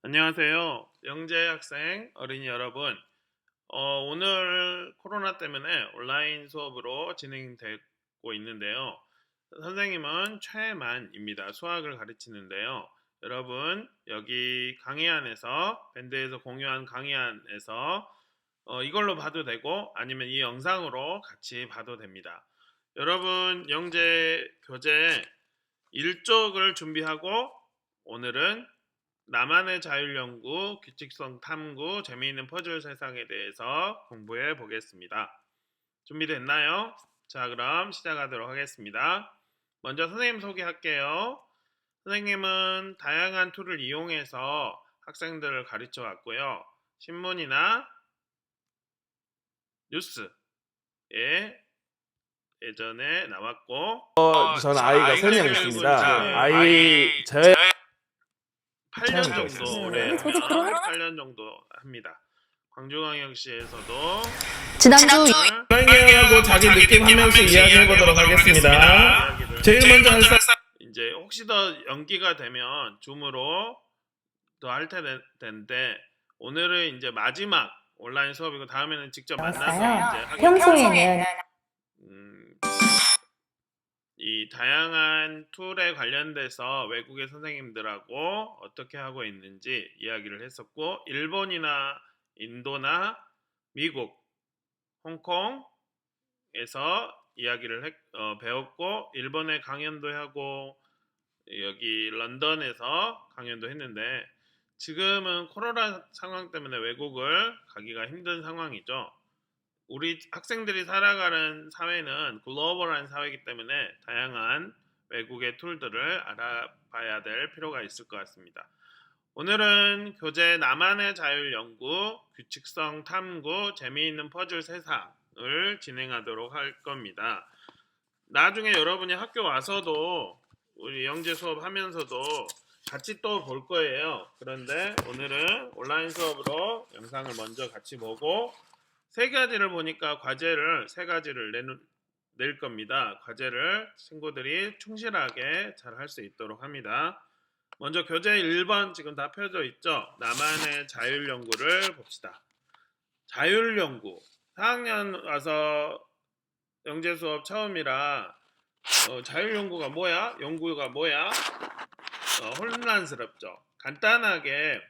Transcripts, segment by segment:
안녕하세요. 영재 학생 어린이 여러분. 오늘 코로나 때문에 온라인 수업으로 진행되고 있는데요. 선생님은 최만입니다. 수학을 가르치는데요. 여러분, 여기 강의안에서, 밴드에서 공유한 강의안에서 이걸로 봐도 되고 아니면 이 영상으로 같이 봐도 됩니다. 여러분, 영재 교재 1쪽을 준비하고 오늘은 나만의 자율연구, 규칙성 탐구, 재미있는 퍼즐 세상에 대해서 공부해 보겠습니다. 준비됐나요? 자, 그럼 시작하도록 하겠습니다. 먼저 선생님 소개할게요. 선생님은 다양한 툴을 이용해서 학생들을 가르쳐 왔고요. 신문이나 뉴스에 예전에 나왔고 저는 아이가 3명 있습니다. 저의 8년 체험도 정도 있었어요. 오래 저도 하면 8년 정도 합니다. 광주광역시에서도 지난주 설명하고 자기 느낌 하면서 이야기해 보도록 하겠습니다. 제일 먼저 할 사람 이제 혹시 더 연기가 되면 줌으로 더 할 텐데 오늘은 이제 마지막 온라인 수업이고 다음에는 직접 만나서 이제 하게 평소에는 이 다양한 툴에 관련돼서 외국의 선생님들하고 어떻게 하고 있는지 이야기를 했었고 일본이나 인도나 미국, 홍콩에서 이야기를 배웠고 일본에 강연도 하고 여기 런던에서 강연도 했는데 지금은 코로나 상황 때문에 외국을 가기가 힘든 상황이죠. 우리 학생들이 살아가는 사회는 글로벌한 사회이기 때문에 다양한 외국의 툴들을 알아봐야 될 필요가 있을 것 같습니다. 오늘은 교재 나만의 자율연구, 규칙성 탐구, 재미있는 퍼즐 세상을 진행하도록 할 겁니다. 나중에 여러분이 학교 와서도 우리 영재 수업 하면서도 같이 또 볼 거예요. 그런데 오늘은 온라인 수업으로 영상을 먼저 같이 보고 세 가지를 보니까 과제를 세 가지를 낼 겁니다. 과제를 친구들이 충실하게 잘 할 수 있도록 합니다. 먼저 교재 1번 지금 다 펴져 있죠. 나만의 자율연구를 봅시다. 자율연구 4학년 와서 영재 수업 처음이라 자율연구가 뭐야? 연구가 뭐야? 혼란스럽죠. 간단하게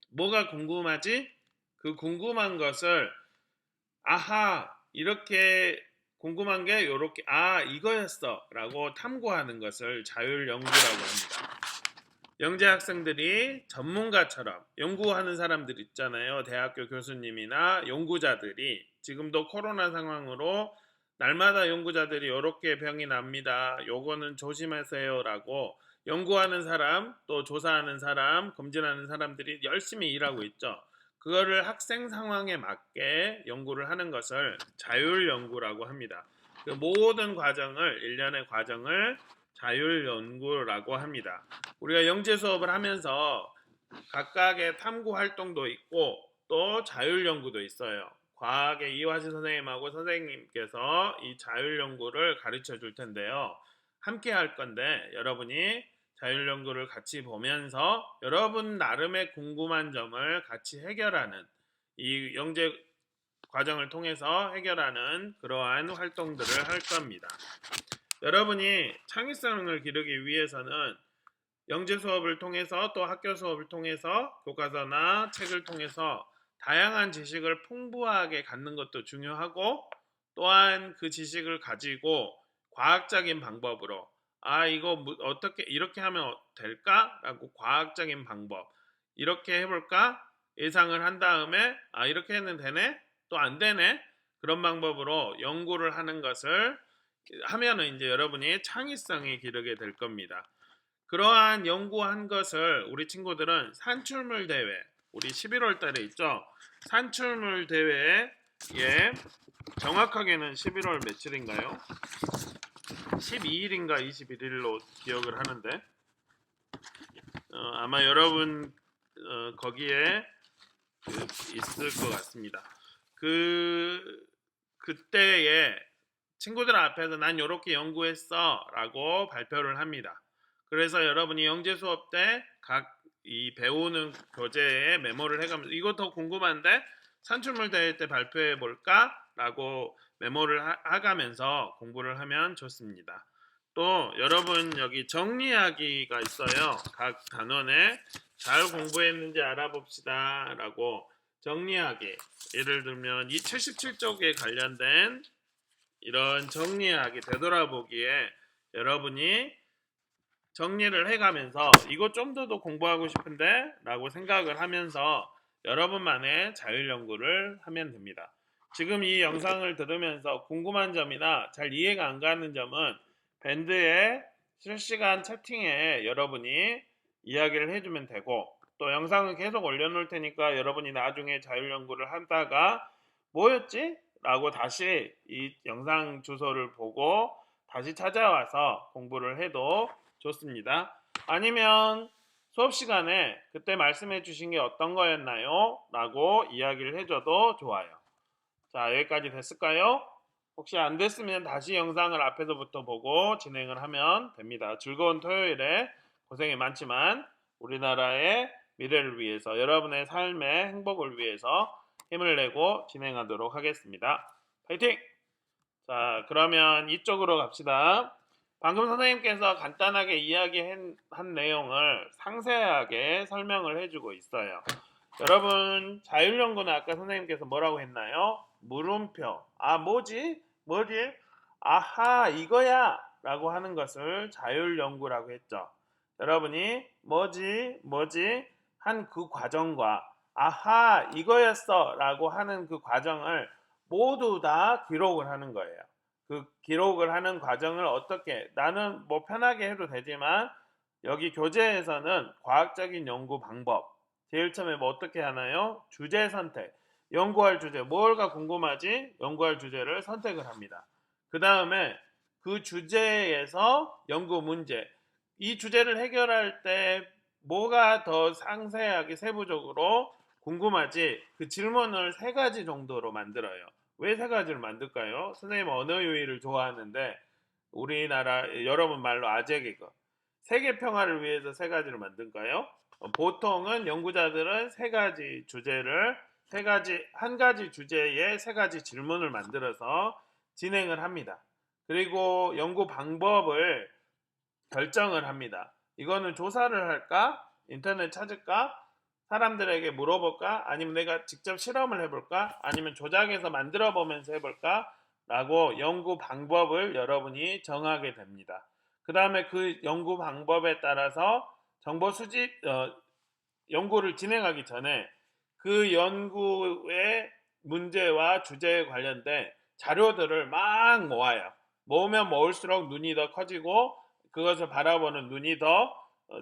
뭐가 궁금하지? 그 궁금한 것을 아하 이렇게 궁금한 게 요렇게 이거였어 라고 탐구하는 것을 자율연구라고 합니다. 영재 학생들이 전문가처럼 연구하는 사람들 있잖아요. 대학교 교수님이나 연구자들이 지금도 코로나 상황으로 날마다 연구자들이 요렇게 병이 납니다. 요거는 조심하세요 라고 연구하는 사람 또 조사하는 사람 검진하는 사람들이 열심히 일하고 있죠. 그거를 학생 상황에 맞게 연구를 하는 것을 자율연구라고 합니다. 그 모든 과정을 일련의 과정을 자율연구라고 합니다. 우리가 영재 수업을 하면서 각각의 탐구 활동도 있고 또 자율연구도 있어요. 과학의 이화시 선생님하고 선생님께서 이 자율연구를 가르쳐 줄 텐데요. 함께 할 건데 여러분이 자율연구를 같이 보면서 여러분 나름의 궁금한 점을 같이 해결하는 이 영재 과정을 통해서 해결하는 그러한 활동들을 할 겁니다. 여러분이 창의성을 기르기 위해서는 영재 수업을 통해서 또 학교 수업을 통해서 교과서나 책을 통해서 다양한 지식을 풍부하게 갖는 것도 중요하고 또한 그 지식을 가지고 과학적인 방법으로 이거 어떻게 이렇게 하면 될까? 라고 과학적인 방법 이렇게 해볼까? 예상을 한 다음에 이렇게 해는 되네? 또 안 되네? 그런 방법으로 연구를 하는 것을 하면은 이제 여러분이 창의성이 기르게 될 겁니다. 그러한 연구한 것을 우리 친구들은 산출물 대회 우리 11월 달에 있죠. 산출물 대회에 정확하게는 11월 며칠인가요? 12일인가 21일로 기억을 하는데 아마 여러분 거기에 있을 것 같습니다. 그때에 친구들 앞에서 난 요렇게 연구했어 라고 발표를 합니다. 그래서 여러분이 영재 수업 때 각 이 배우는 교재에 메모를 해가면서 이거 더 궁금한데 산출물 대회 때 발표해 볼까라고 메모를 하가면서 공부를 하면 좋습니다. 또 여러분 여기 정리하기가 있어요. 각 단원에 잘 공부했는지 알아봅시다 라고 정리하기, 예를 들면 이 77쪽에 관련된 이런 정리하기, 되돌아보기에 여러분이 정리를 해가면서 이거 좀 더 공부하고 싶은데 라고 생각을 하면서 여러분만의 자율연구를 하면 됩니다. 지금 이 영상을 들으면서 궁금한 점이나 잘 이해가 안 가는 점은 밴드의 실시간 채팅에 여러분이 이야기를 해주면 되고, 또 영상은 계속 올려놓을 테니까 여러분이 나중에 자율연구를 하다가 뭐였지? 라고 다시 이 영상 주소를 보고 다시 찾아와서 공부를 해도 좋습니다. 아니면 수업 시간에 그때 말씀해 주신 게 어떤 거였나요? 라고 이야기를 해줘도 좋아요. 자, 여기까지 됐을까요? 혹시 안 됐으면 다시 영상을 앞에서부터 보고 진행을 하면 됩니다. 즐거운 토요일에 고생이 많지만 우리나라의 미래를 위해서, 여러분의 삶의 행복을 위해서 힘을 내고 진행하도록 하겠습니다. 파이팅! 자, 그러면 이쪽으로 갑시다. 방금 선생님께서 간단하게 이야기한 내용을 상세하게 설명을 해주고 있어요. 여러분, 자율연구는 아까 선생님께서 뭐라고 했나요? 물음표. 아, 뭐지? 아하, 이거야! 라고 하는 것을 자율연구라고 했죠. 여러분이 뭐지? 한 그 과정과 아하, 이거였어! 라고 하는 그 과정을 모두 다 기록을 하는 거예요. 그 기록을 하는 과정을 어떻게, 나는 뭐 편하게 해도 되지만 여기 교재에서는 과학적인 연구 방법, 제일 처음에 뭐 어떻게 하나요? 주제 선택. 연구할 주제, 뭘가 궁금하지? 연구할 주제를 선택을 합니다. 그 다음에 그 주제에서 연구 문제, 이 주제를 해결할 때 뭐가 더 상세하게 세부적으로 궁금하지? 그 질문을 3가지 정도로 만들어요. 왜 3가지를 만들까요? 선생님 언어 유희를 좋아하는데 우리나라 여러분 말로 아재 개그, 세계 평화를 위해서 3가지를 만든가요? 보통은 연구자들은 3가지 주제를 한 가지 주제에 3가지 질문을 만들어서 진행을 합니다. 그리고 연구 방법을 결정을 합니다. 이거는 조사를 할까? 인터넷 찾을까? 사람들에게 물어볼까? 아니면 내가 직접 실험을 해볼까? 아니면 조작해서 만들어 보면서 해볼까? 라고 연구 방법을 여러분이 정하게 됩니다. 그 다음에 그 연구 방법에 따라서 정보 수집, 연구를 진행하기 전에 그 연구의 문제와 주제에 관련된 자료들을 막 모아요. 모으면 모을수록 눈이 더 커지고 그것을 바라보는 눈이 더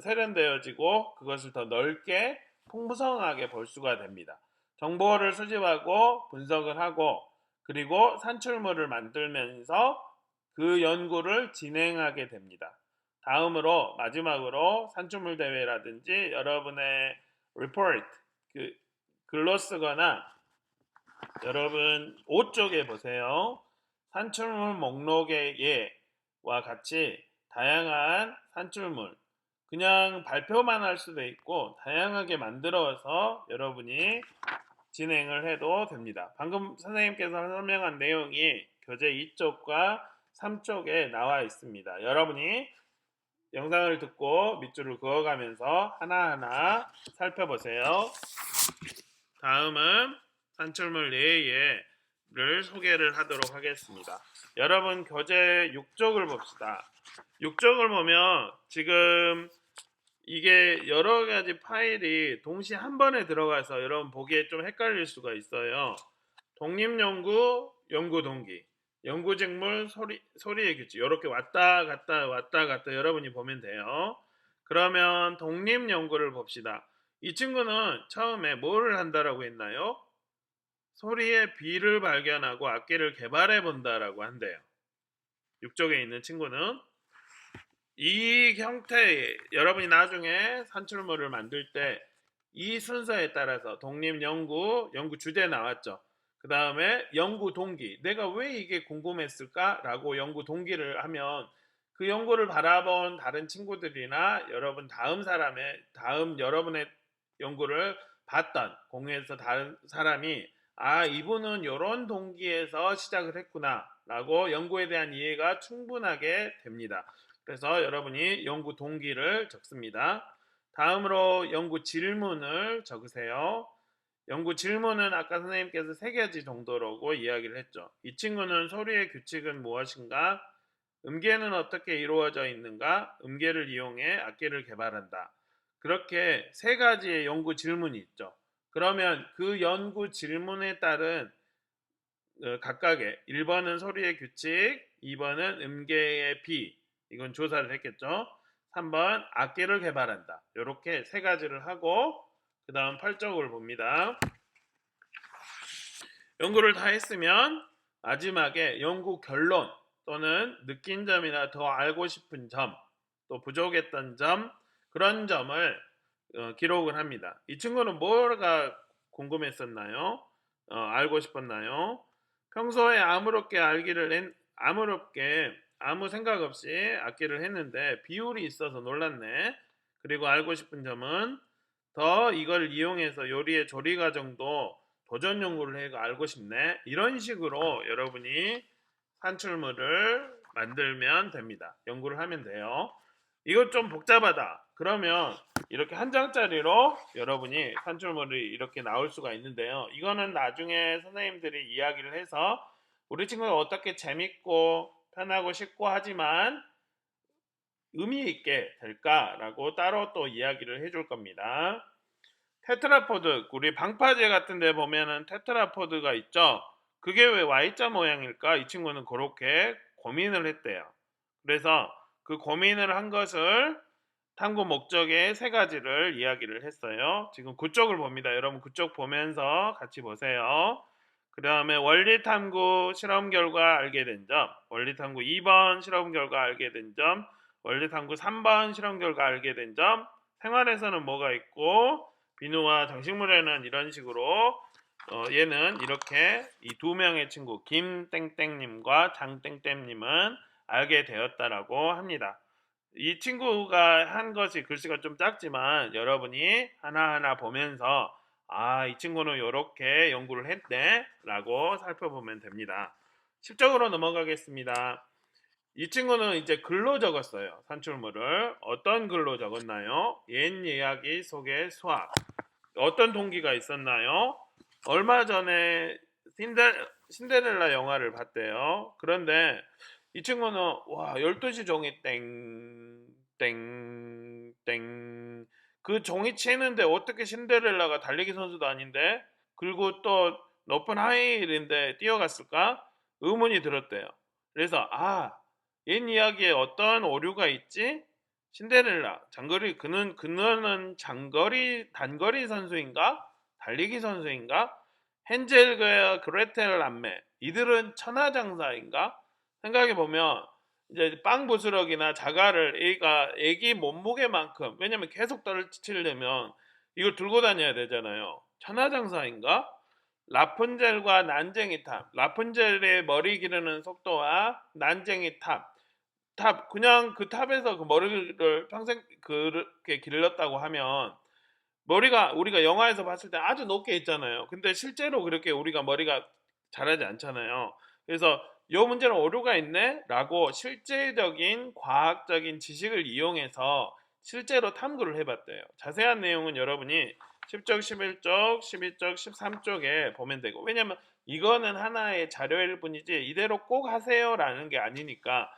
세련되어지고 그것을 더 넓게 풍부성하게 볼 수가 됩니다. 정보를 수집하고 분석을 하고 그리고 산출물을 만들면서 그 연구를 진행하게 됩니다. 다음으로 마지막으로 산출물 대회라든지 여러분의 report, 그 글로 쓰거나 여러분 5쪽에 보세요. 산출물 목록의 예와 같이 다양한 산출물, 그냥 발표만 할 수도 있고 다양하게 만들어서 여러분이 진행을 해도 됩니다. 방금 선생님께서 설명한 내용이 교재 2쪽과 3쪽에 나와 있습니다. 여러분이 영상을 듣고 밑줄을 그어가면서 하나하나 살펴보세요. 다음은 산출물 예를 소개를 하도록 하겠습니다. 여러분 교재 6쪽을 봅시다. 6쪽을 보면 지금 이게 여러 가지 파일이 동시에 한 번에 들어가서 여러분 보기에 좀 헷갈릴 수가 있어요. 독립연구, 연구동기, 연구직물, 소리의 규칙, 이렇게 왔다 갔다 여러분이 보면 돼요. 그러면 독립연구를 봅시다. 이 친구는 처음에 뭐를 한다라고 했나요? 소리의 비를 발견하고 악기를 개발해 본다라고 한대요. 6쪽에 있는 친구는 이 형태, 여러분이 나중에 산출물을 만들 때 이 순서에 따라서 독립연구, 연구 주제 나왔죠. 그 다음에 연구 동기, 내가 왜 이게 궁금했을까? 라고 연구 동기를 하면 그 연구를 바라본 다른 친구들이나 다음 여러분의 연구를 봤던 공유해서 다른 사람이 이분은 이런 동기에서 시작을 했구나 라고 연구에 대한 이해가 충분하게 됩니다. 그래서 여러분이 연구 동기를 적습니다. 다음으로 연구 질문을 적으세요. 연구 질문은 아까 선생님께서 3가지 정도라고 이야기를 했죠. 이 친구는 소리의 규칙은 무엇인가? 음계는 어떻게 이루어져 있는가? 음계를 이용해 악기를 개발한다. 그렇게 3가지의 연구 질문이 있죠. 그러면 그 연구 질문에 따른 각각의 1번은 소리의 규칙, 2번은 음계의 비, 이건 조사를 했겠죠. 3번 악기를 개발한다. 이렇게 3가지를 하고 그 다음 8쪽을 봅니다. 연구를 다 했으면 마지막에 연구 결론 또는 느낀 점이나 더 알고 싶은 점, 또 부족했던 점, 그런 점을 기록을 합니다. 이 친구는 뭐가 궁금했었나요? 알고 싶었나요? 평소에 아무 생각 없이 악기를 했는데 비율이 있어서 놀랐네. 그리고 알고 싶은 점은 더 이걸 이용해서 요리의 조리 과정도 도전 연구를 해가 알고 싶네. 이런 식으로 여러분이 산출물을 만들면 됩니다. 연구를 하면 돼요. 이거 좀 복잡하다. 그러면 이렇게 한 장짜리로 여러분이 산출물이 이렇게 나올 수가 있는데요. 이거는 나중에 선생님들이 이야기를 해서 우리 친구가 어떻게 재밌고 편하고 쉽고 하지만 의미 있게 될까라고 따로 또 이야기를 해줄 겁니다. 테트라포드, 우리 방파제 같은 데 보면은 테트라포드가 있죠. 그게 왜 Y자 모양일까? 이 친구는 그렇게 고민을 했대요. 그래서 그 고민을 한 것을 탐구 목적의 3가지를 이야기를 했어요. 지금 그쪽을 봅니다. 여러분 그쪽 보면서 같이 보세요. 그 다음에 원리 탐구 실험 결과 알게 된 점, 원리 탐구 2번 실험 결과 알게 된 점, 원리 탐구 3번 실험 결과 알게 된 점, 생활에서는 뭐가 있고 비누와 장식물에는 이런 식으로 얘는 이렇게 이 2명의 친구 김땡땡님과 장땡땡님은 알게 되었다라고 합니다. 이 친구가 한 것이 글씨가 좀 작지만 여러분이 하나하나 보면서 이 친구는 이렇게 연구를 했네 라고 살펴보면 됩니다. 10쪽으로 넘어가겠습니다. 이 친구는 이제 글로 적었어요. 산출물을. 어떤 글로 적었나요? 옛 이야기 속의 수학. 어떤 동기가 있었나요? 얼마 전에 신데렐라 영화를 봤대요. 그런데 이 친구는 12시 종이 땡땡땡 그 종이 치는데 어떻게 신데렐라가 달리기 선수도 아닌데 그리고 또 높은 하이힐인데 뛰어갔을까? 의문이 들었대요. 그래서 옛 이야기에 어떤 오류가 있지? 신데렐라 그는 단거리 선수인가? 달리기 선수인가? 헨젤과 그레텔 남매 이들은 천하장사인가? 생각해 보면 이제 빵 부스러기나 자갈을 애기 몸무게만큼 왜냐면 계속 떨치려면 이걸 들고 다녀야 되잖아요. 천하장사인가? 라푼젤과 난쟁이 탑. 라푼젤의 머리 기르는 속도와 난쟁이 탑. 그냥 그 탑에서 그 머리를 평생 그렇게 길렀다고 하면 머리가 우리가 영화에서 봤을 때 아주 높게 있잖아요. 근데 실제로 그렇게 우리가 머리가 자라지 않잖아요. 그래서 이 문제는 오류가 있네 라고 실제적인 과학적인 지식을 이용해서 실제로 탐구를 해봤대요. 자세한 내용은 여러분이 10쪽, 11쪽, 12쪽, 13쪽에 보면 되고 왜냐면 이거는 하나의 자료일 뿐이지 이대로 꼭 하세요 라는 게 아니니까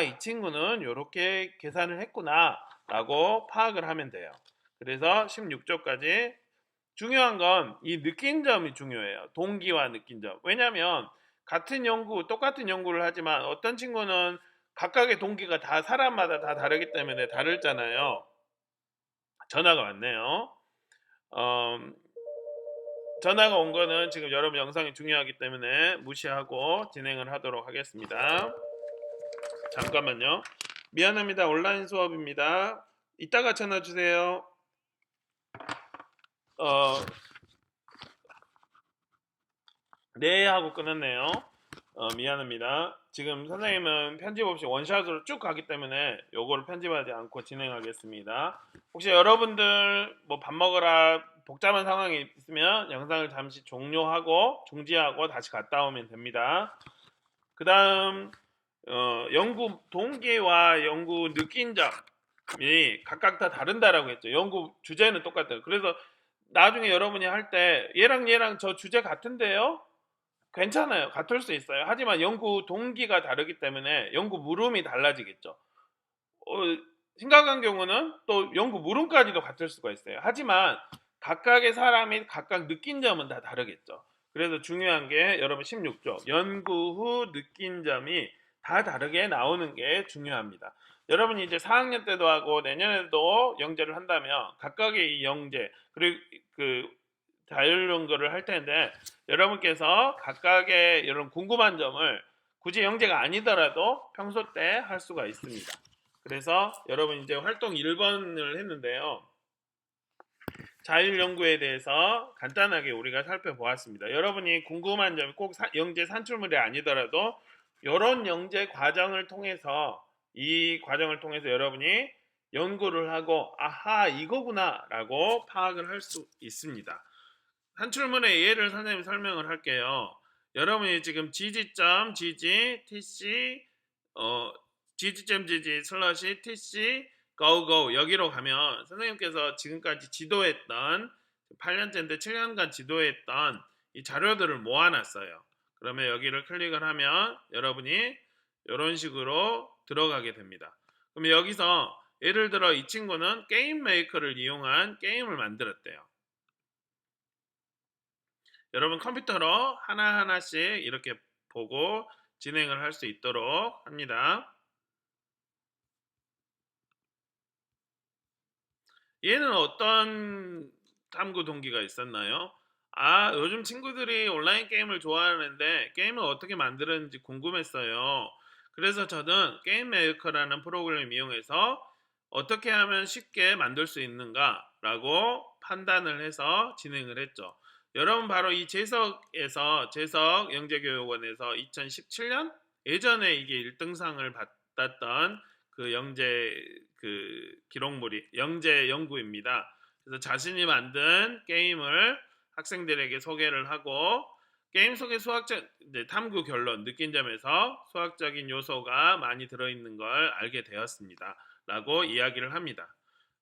이 친구는 이렇게 계산을 했구나 라고 파악을 하면 돼요. 그래서 16쪽까지 중요한 건 이 느낀 점이 중요해요. 동기와 느낀 점. 왜냐하면 똑같은 연구를 하지만 어떤 친구는 각각의 동기가 다 사람마다 다 다르기 때문에 다르잖아요. 전화가 왔네요. 전화가 온 거는 지금 여러분 영상이 중요하기 때문에 무시하고 진행을 하도록 하겠습니다. 잠깐만요. 미안합니다. 온라인 수업입니다. 이따가 전화 주세요. 네 하고 끊었네요. 미안합니다. 지금 선생님은 편집 없이 원샷으로 쭉 가기 때문에 요거를 편집하지 않고 진행하겠습니다. 혹시 여러분들 뭐 밥 먹으라 복잡한 상황이 있으면 영상을 잠시 종료하고 중지하고 다시 갔다 오면 됩니다. 그 다음 연구 동기와 연구 느낀 점이 각각 다 다른다라고 했죠. 연구 주제는 똑같아요. 그래서 나중에 여러분이 할 때 얘랑 저 주제 같은데요? 괜찮아요. 같을 수 있어요. 하지만 연구 동기가 다르기 때문에 연구 물음이 달라지겠죠. 어, 심각한 경우는 또 연구 물음까지도 같을 수가 있어요. 하지만 각각의 사람이 각각 느낀 점은 다 다르겠죠. 그래서 중요한 게 여러분 16조 연구 후 느낀 점이 다 다르게 나오는 게 중요합니다. 여러분이 이제 4학년 때도 하고 내년에도 영재를 한다면 각각의 이 영재 그리고 그 자율연구를 할 텐데 여러분께서 각각의 이런 궁금한 점을 굳이 영재가 아니더라도 평소 때 할 수가 있습니다. 그래서 여러분 이제 활동 1번을 했는데요. 자율연구에 대해서 간단하게 우리가 살펴보았습니다. 여러분이 궁금한 점이 꼭 영재 산출물이 아니더라도 이런 영재 과정을 통해서 이 과정을 통해서 여러분이 연구를 하고 아하 이거구나 라고 파악을 할 수 있습니다. 산출물의 예를 선생님이 설명을 할게요. 여러분이 지금 gg.gg tc gg.gg 슬러시 tc 고고 여기로 가면 선생님께서 지금까지 지도했던 8년째인데 7년간 지도했던 이 자료들을 모아놨어요. 그러면 여기를 클릭을 하면 여러분이 이런 식으로 들어가게 됩니다. 그러면 여기서 예를 들어 이 친구는 게임 메이커를 이용한 게임을 만들었대요. 여러분 컴퓨터로 하나하나씩 이렇게 보고 진행을 할 수 있도록 합니다. 얘는 어떤 탐구 동기가 있었나요? 아, 요즘 친구들이 온라인 게임을 좋아하는데 게임을 어떻게 만드는지 궁금했어요. 그래서 저는 게임 메이커라는 프로그램을 이용해서 어떻게 하면 쉽게 만들 수 있는가 라고 판단을 해서 진행을 했죠. 여러분 바로 이 재석에서 재석 영재교육원에서 2017년 예전에 이게 1등상을 받았던 그 영재 그 기록물이 영재 연구입니다. 그래서 자신이 만든 게임을 학생들에게 소개를 하고 게임 속의 수학적 탐구 결론 느낀 점에서 수학적인 요소가 많이 들어있는 걸 알게 되었습니다. 라고 이야기를 합니다.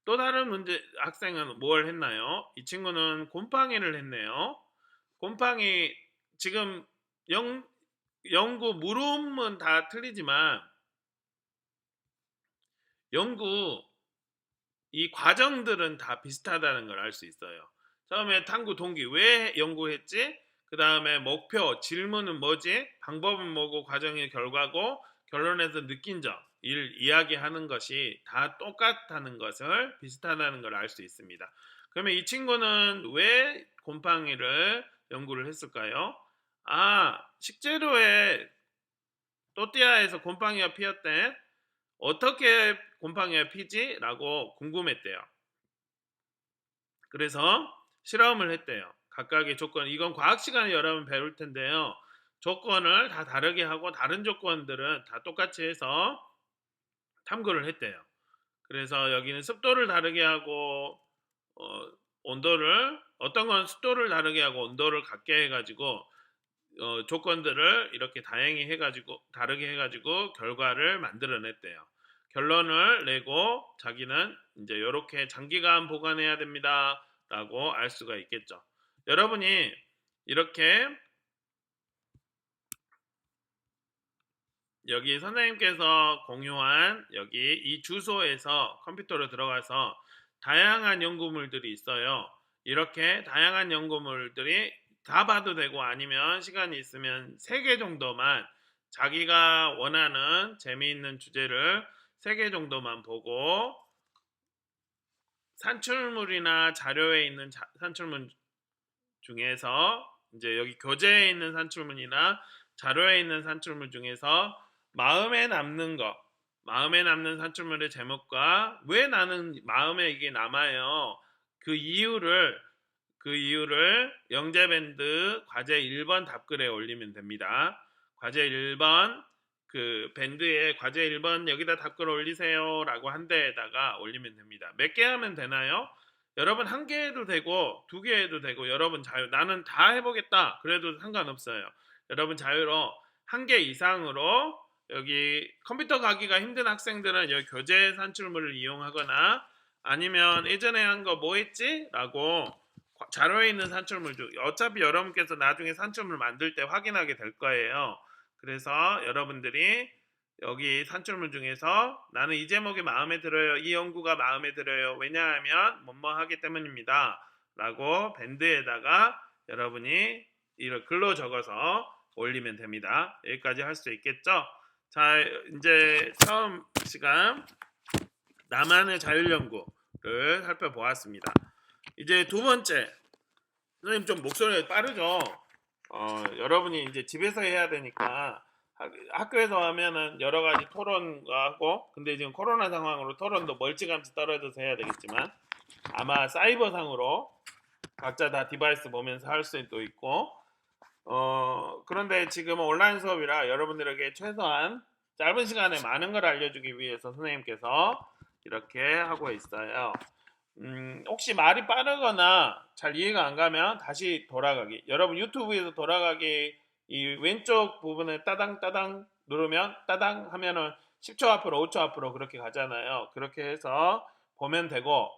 또 다른 문제 학생은 뭘 했나요? 이 친구는 곰팡이를 했네요. 곰팡이 지금 연구 물음은 다 틀리지만 연구 이 과정들은 다 비슷하다는 걸 알 수 있어요. 처음에 탐구 동기 왜 연구했지? 그 다음에 목표 질문은 뭐지? 방법은 뭐고 과정의 결과고 결론에서 느낀 점 을 이야기하는 것이 다 똑같다는 것을 비슷하다는 걸 알 수 있습니다. 그러면 이 친구는 왜 곰팡이를 연구를 했을까요? 아, 식재료에 또띠아에서 곰팡이가 피었대. 어떻게 곰팡이가 피지? 라고 궁금했대요. 그래서 실험을 했대요. 각각의 조건, 이건 과학 시간에 여러분 배울 텐데요. 조건을 다 다르게 하고 다른 조건들은 다 똑같이 해서 탐구를 했대요. 그래서 여기는 습도를 다르게 하고 온도를 어떤 건 습도를 다르게 하고 온도를 같게 해가지고 조건들을 이렇게 다르게 해가지고 결과를 만들어냈대요. 결론을 내고 자기는 이제 이렇게 장기간 보관해야 됩니다라고 알 수가 있겠죠. 여러분이 이렇게 여기 선생님께서 공유한 여기 이 주소에서 컴퓨터로 들어가서 다양한 연구물들이 있어요. 이렇게 다양한 연구물들이 다 봐도 되고 아니면 시간이 있으면 3개 정도만 자기가 원하는 재미있는 주제를 3개 정도만 보고 산출물이나 자료에 있는 산출물 중에서 이제 여기 교재에 있는 산출물이나 자료에 있는 산출물 중에서 마음에 남는 산출물의 제목과 왜 나는 마음에 이게 남아요. 그 이유를 영재밴드 과제 1번 답글에 올리면 됩니다. 과제 1번 그 밴드에 과제 1번 여기다 답글 올리세요 라고 한 대에다가 올리면 됩니다. 몇 개 하면 되나요? 여러분 한 개 해도 되고 두 개 해도 되고 여러분 자유. 나는 다 해보겠다 그래도 상관없어요. 여러분 자유로 한 개 이상으로 여기 컴퓨터 가기가 힘든 학생들은 여기 교재 산출물을 이용하거나 아니면 예전에 한 거 뭐 했지? 라고 자료에 있는 산출물 중 어차피 여러분께서 나중에 산출물 만들 때 확인하게 될 거예요. 그래서 여러분들이 여기 산출물 중에서 나는 이 제목이 마음에 들어요. 이 연구가 마음에 들어요. 왜냐하면 뭐뭐 하기 때문입니다. 라고 밴드에다가 여러분이 이걸 글로 적어서 올리면 됩니다. 여기까지 할 수 있겠죠? 자, 이제 처음 시간 나만의 자율연구를 살펴보았습니다. 이제 두 번째, 선생님 좀 목소리가 빠르죠? 여러분이 이제 집에서 해야 되니까 학교에서 하면은 여러 가지 토론과 하고, 근데 지금 코로나 상황으로 토론도 멀찌감치 떨어져서 해야 되겠지만 아마 사이버상으로 각자 다 디바이스 보면서 할 수도 있고, 그런데 지금 온라인 수업이라 여러분들에게 최소한 짧은 시간에 많은 걸 알려주기 위해서 선생님께서 이렇게 하고 있어요. 혹시 말이 빠르거나 잘 이해가 안 가면 다시 돌아가기. 여러분 유튜브에서 돌아가기 이 왼쪽 부분에 따당 따당 누르면 따당 하면은 10초 앞으로 5초 앞으로 그렇게 가잖아요. 그렇게 해서 보면 되고,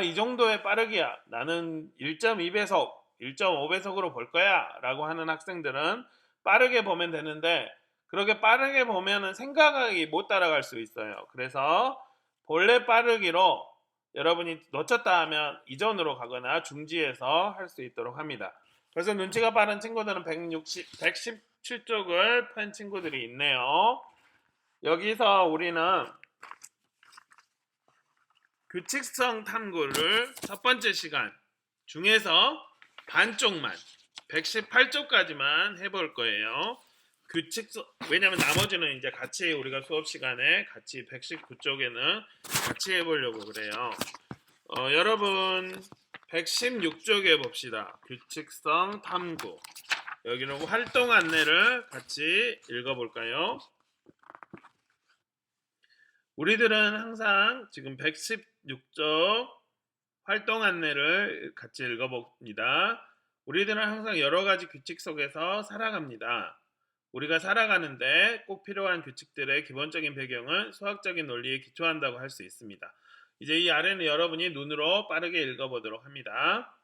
이 정도의 빠르기야. 나는 1.2배속, 1.5배속으로 볼 거야 라고 하는 학생들은 빠르게 보면 되는데, 그렇게 빠르게 보면은 생각이 못 따라갈 수 있어요. 그래서 본래 빠르기로 여러분이 놓쳤다 하면 이전으로 가거나 중지해서 할 수 있도록 합니다. 그래서 눈치가 빠른 친구들은 117쪽을 편 친구들이 있네요. 여기서 우리는 규칙성 탐구를 첫 번째 시간 중에서 반쪽만 118쪽까지만 해볼 거예요. 규칙성, 왜냐면 나머지는 이제 같이 우리가 수업 시간에 같이 119쪽에는 같이 해보려고 그래요. 여러분 116쪽에 봅시다. 규칙성 탐구. 여기는 활동 안내를 같이 읽어볼까요? 우리들은 항상 지금 116쪽 활동 안내를 같이 읽어봅니다. 우리들은 항상 여러 가지 규칙 속에서 살아갑니다. 우리가 살아가는데 꼭 필요한 규칙들의 기본적인 배경은 수학적인 논리에 기초한다고 할 수 있습니다. 이제 이 아래는 여러분이 눈으로 빠르게 읽어보도록 합니다.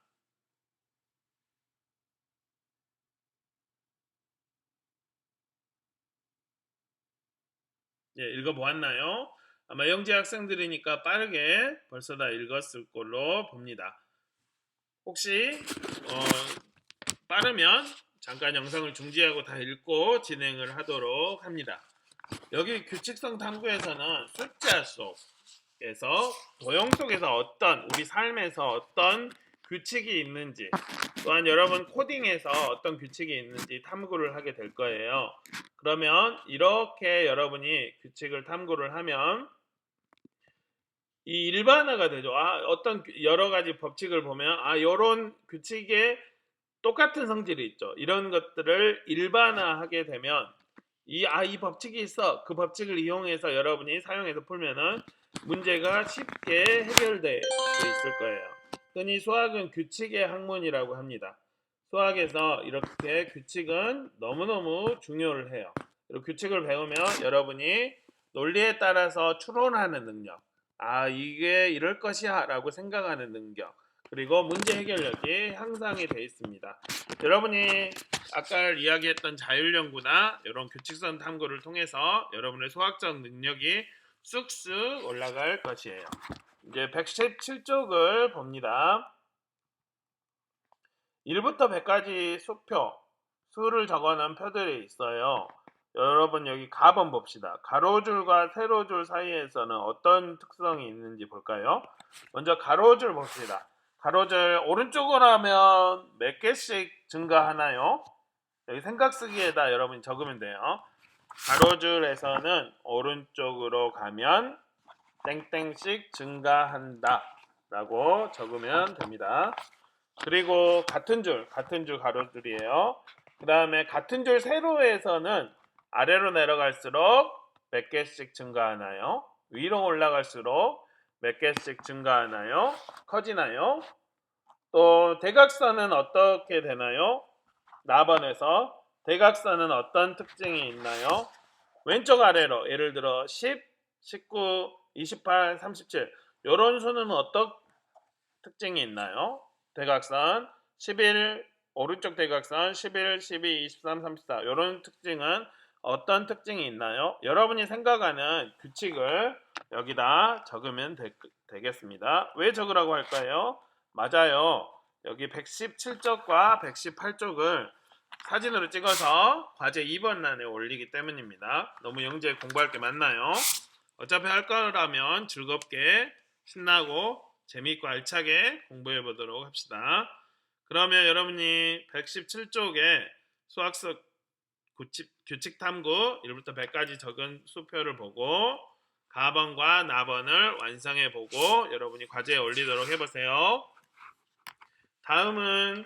예, 읽어보았나요? 아마 영재 학생들이니까 빠르게 벌써 다 읽었을 걸로 봅니다. 혹시 빠르면 잠깐 영상을 중지하고 다 읽고 진행을 하도록 합니다. 여기 규칙성 탐구에서는 숫자 속에서 도형 속에서 어떤 우리 삶에서 어떤 규칙이 있는지, 또한 여러분 코딩에서 어떤 규칙이 있는지 탐구를 하게 될 거예요. 그러면 이렇게 여러분이 규칙을 탐구를 하면 이 일반화가 되죠. 어떤 여러 가지 법칙을 보면 이런 규칙에 똑같은 성질이 있죠. 이런 것들을 일반화하게 되면 이 법칙이 있어. 그 법칙을 이용해서 여러분이 사용해서 풀면은 문제가 쉽게 해결될 수 있을 거예요. 흔히 수학은 규칙의 학문이라고 합니다. 수학에서 이렇게 규칙은 너무너무 중요를 해요. 그리고 규칙을 배우면 여러분이 논리에 따라서 추론하는 능력, 이게 이럴 것이야 라고 생각하는 능력, 그리고 문제 해결력이 향상이 되어 있습니다. 여러분이 아까 이야기했던 자율연구나 이런 규칙성 탐구를 통해서 여러분의 수학적 능력이 쑥쑥 올라갈 것이에요. 이제 117쪽을 봅니다. 1부터 100까지 수표, 수를 적어놓은 표들이 있어요. 여러분 여기 가번 봅시다. 가로줄과 세로줄 사이에서는 어떤 특성이 있는지 볼까요? 먼저 가로줄 봅시다. 가로줄 오른쪽으로 하면 몇 개씩 증가하나요? 여기 생각 쓰기에다 여러분이 적으면 돼요. 가로줄에서는 오른쪽으로 가면 땡땡씩 증가한다 라고 적으면 됩니다. 그리고 같은 줄 가로줄이에요. 그 다음에 같은 줄 세로에서는 아래로 내려갈수록 몇 개씩 증가하나요? 위로 올라갈수록 몇 개씩 증가하나요? 커지나요? 또 대각선은 어떻게 되나요? 나번에서 대각선은 어떤 특징이 있나요? 왼쪽 아래로 예를 들어 10, 19, 28, 37 이런 수는 어떤 특징이 있나요? 대각선 11 오른쪽 대각선 11, 12, 23, 34 이런 특징은 어떤 특징이 있나요? 여러분이 생각하는 규칙을 여기다 적으면 되겠습니다. 왜 적으라고 할까요? 맞아요. 여기 117쪽과 118쪽을 사진으로 찍어서 과제 2번란에 올리기 때문입니다. 너무 영재 공부할 게 많나요? 어차피 할 거라면 즐겁게 신나고 재미있고 알차게 공부해 보도록 합시다. 그러면 여러분이 117쪽에 수학적 규칙 탐구 1부터 100까지 적은 수표를 보고 가번과 나번을 완성해 보고 여러분이 과제에 올리도록 해보세요. 다음은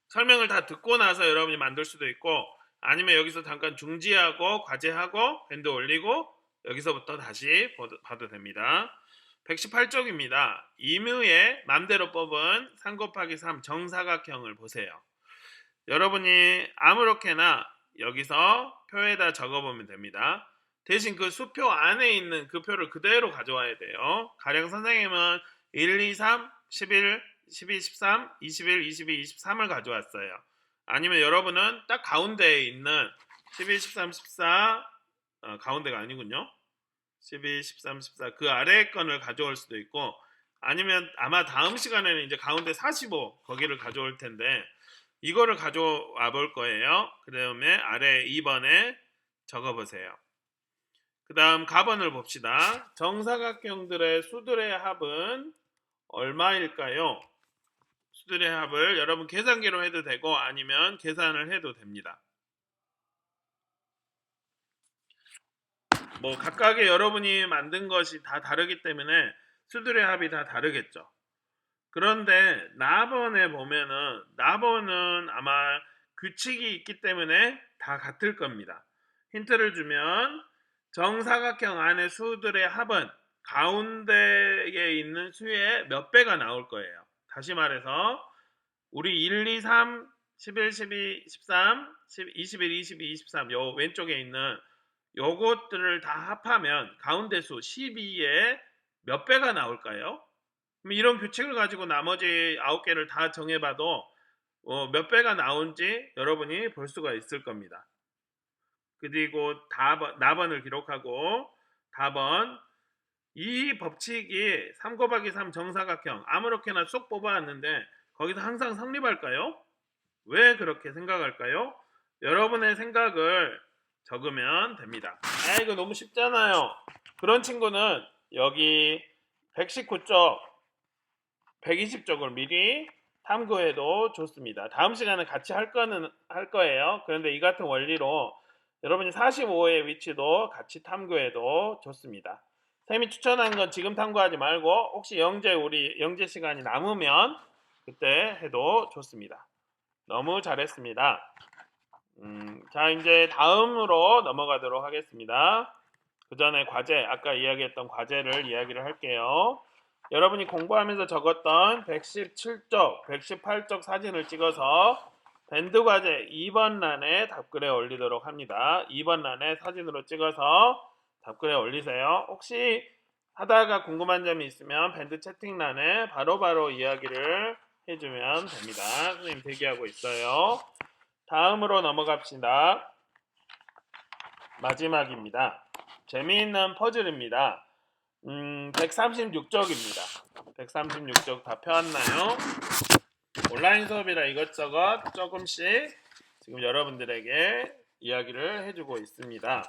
설명을 다 듣고 나서 여러분이 만들 수도 있고 아니면 여기서 잠깐 중지하고 과제하고 밴드 올리고 여기서부터 다시 봐도 됩니다. 118쪽입니다. 임의의 맘대로 뽑은 3 곱하기 3 정사각형을 보세요. 여러분이 아무렇게나 여기서 표에다 적어보면 됩니다. 대신 그 수표 안에 있는 그 표를 그대로 가져와야 돼요. 가령 선생님은 1, 2, 3, 11, 12, 13, 21, 22, 23을 가져왔어요. 아니면 여러분은 딱 가운데에 있는 12, 13, 14 가운데가 아니군요. 12, 13, 14 그 아래의 건을 가져올 수도 있고 아니면 아마 다음 시간에는 이제 가운데 45 거기를 가져올 텐데 이거를 가져와 볼 거예요. 그 다음에 아래 2번에 적어보세요. 그 다음 가번을 봅시다. 정사각형들의 수들의 합은 얼마일까요? 수들의 합을 여러분 계산기로 해도 되고 아니면 계산을 해도 됩니다. 뭐 각각의 여러분이 만든 것이 다 다르기 때문에 수들의 합이 다 다르겠죠. 그런데 나번에 보면은 나번은 아마 규칙이 있기 때문에 다 같을 겁니다. 힌트를 주면 정사각형 안의 수들의 합은 가운데에 있는 수의 몇 배가 나올 거예요. 다시 말해서 우리 1, 2, 3, 11, 12, 13, 21, 22, 23 요 왼쪽에 있는 요것들을 다 합하면 가운데 수 12의 몇 배가 나올까요? 이런 규칙을 가지고 나머지 9개를 다 정해봐도 몇 배가 나온지 여러분이 볼 수가 있을 겁니다. 그리고 나번을 기록하고 답은 이 법칙이 3 곱하기 3 정사각형 아무렇게나 쏙 뽑아왔는데 거기서 항상 성립할까요? 왜 그렇게 생각할까요? 여러분의 생각을 적으면 됩니다. 이거 너무 쉽잖아요. 그런 친구는 여기 119쪽 120쪽을 미리 탐구해도 좋습니다. 다음 시간에 같이 할 거예요. 그런데 이 같은 원리로 여러분이 45의 위치도 같이 탐구해도 좋습니다. 쌤이 추천한 건 지금 탐구하지 말고 혹시 우리 영재 시간이 남으면 그때 해도 좋습니다. 너무 잘했습니다. 자 이제 다음으로 넘어가도록 하겠습니다. 그 전에 과제 아까 이야기했던 과제를 이야기를 할게요. 여러분이 공부하면서 적었던 117쪽, 118쪽 사진을 찍어서 밴드 과제 2번 란에 답글에 올리도록 합니다. 2번 란에 사진으로 찍어서 답글에 올리세요. 혹시 하다가 궁금한 점이 있으면 밴드 채팅란에 바로바로 이야기를 해주면 됩니다. 선생님 대기하고 있어요. 다음으로 넘어갑시다. 마지막입니다. 재미있는 퍼즐입니다. 136쪽입니다. 136쪽 다 펴왔나요? 온라인 수업이라 이것저것 조금씩 지금 여러분들에게 이야기를 해주고 있습니다.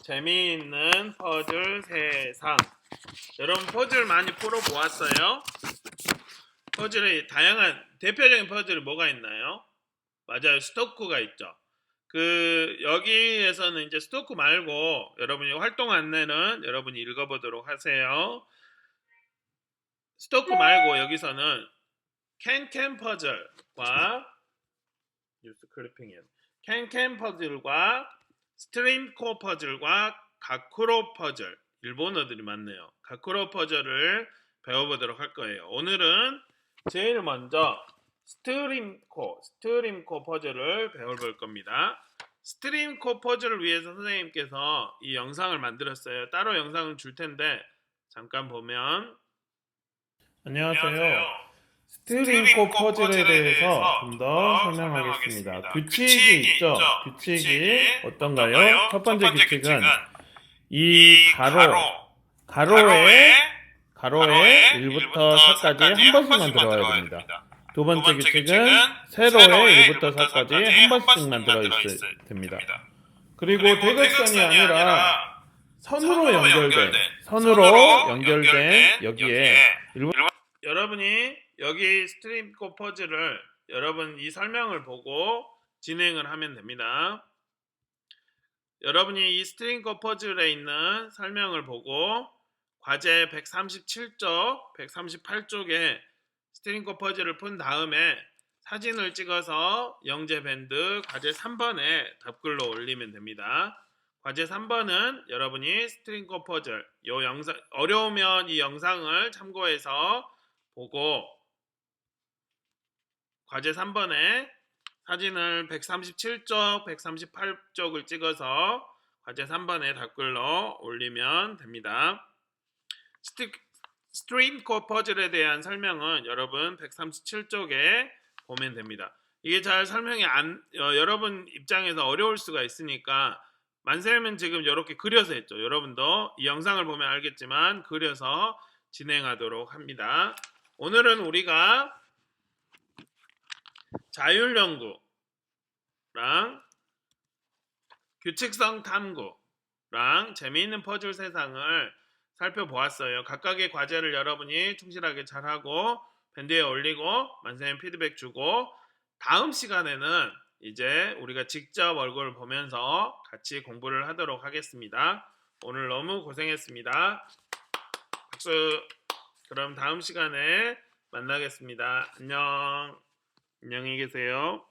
재미있는 퍼즐 세상. 여러분 퍼즐 많이 풀어보았어요? 퍼즐의 다양한 대표적인 퍼즐이 뭐가 있나요? 맞아요. 스토크가 있죠. 여기에서는 이제 스토크 말고 여러분이 활동 안내는 여러분이 읽어보도록 하세요. 스토크 말고 여기서는 캔캔 퍼즐과 뉴스 클리핑이었네. 캔캔 퍼즐과 스트림 코 퍼즐과 가쿠로 퍼즐. 일본어들이 많네요. 가쿠로 퍼즐을 배워보도록 할 거예요. 오늘은 제일 먼저 스트림 코 퍼즐을 배워볼 겁니다. 스트림 코 퍼즐을 위해서 선생님께서 이 영상을 만들었어요. 따로 영상을 줄 텐데 잠깐 보면 안녕하세요. 스트링코 퍼즐에 대해서 좀 더 설명하겠습니다. 규칙이 있죠? 규칙이 어떤가요? 첫 번째 규칙은 이 가로에 1부터 4까지 한 번씩만 들어와야 됩니다. 두 번째 규칙은 세로에 1부터 4까지 한 번씩만 들어있어야 됩니다. 그리고 대각선이 아니라 선으로 연결된 여기에 여러분이 여기 스트림 코 퍼즐을 여러분 이 설명을 보고 진행을 하면 됩니다. 여러분이 이 스트링 코 퍼즐에 있는 설명을 보고 과제 137쪽, 138쪽에 스트링 코 퍼즐을 푼 다음에 사진을 찍어서 영재 밴드 과제 3번에 답글로 올리면 됩니다. 과제 3번은 여러분이 스트링 코 퍼즐 요 영상 어려우면 이 영상을 참고해서 보고 과제 3번에 사진을 137쪽, 138쪽을 찍어서 과제 3번에 답글로 올리면 됩니다. 스트림 코 퍼즐에 대한 설명은 여러분 137쪽에 보면 됩니다. 이게 잘 설명이 여러분 입장에서 어려울 수가 있으니까 만쌤은 지금 이렇게 그려서 했죠. 여러분도 이 영상을 보면 알겠지만 그려서 진행하도록 합니다. 오늘은 우리가 자율연구랑 규칙성 탐구랑 재미있는 퍼즐 세상을 살펴보았어요. 각각의 과제를 여러분이 충실하게 잘하고 밴드에 올리고 만세님 피드백 주고 다음 시간에는 이제 우리가 직접 얼굴을 보면서 같이 공부를 하도록 하겠습니다. 오늘 너무 고생했습니다. 박수. 그럼 다음 시간에 만나겠습니다. 안녕히 계세요.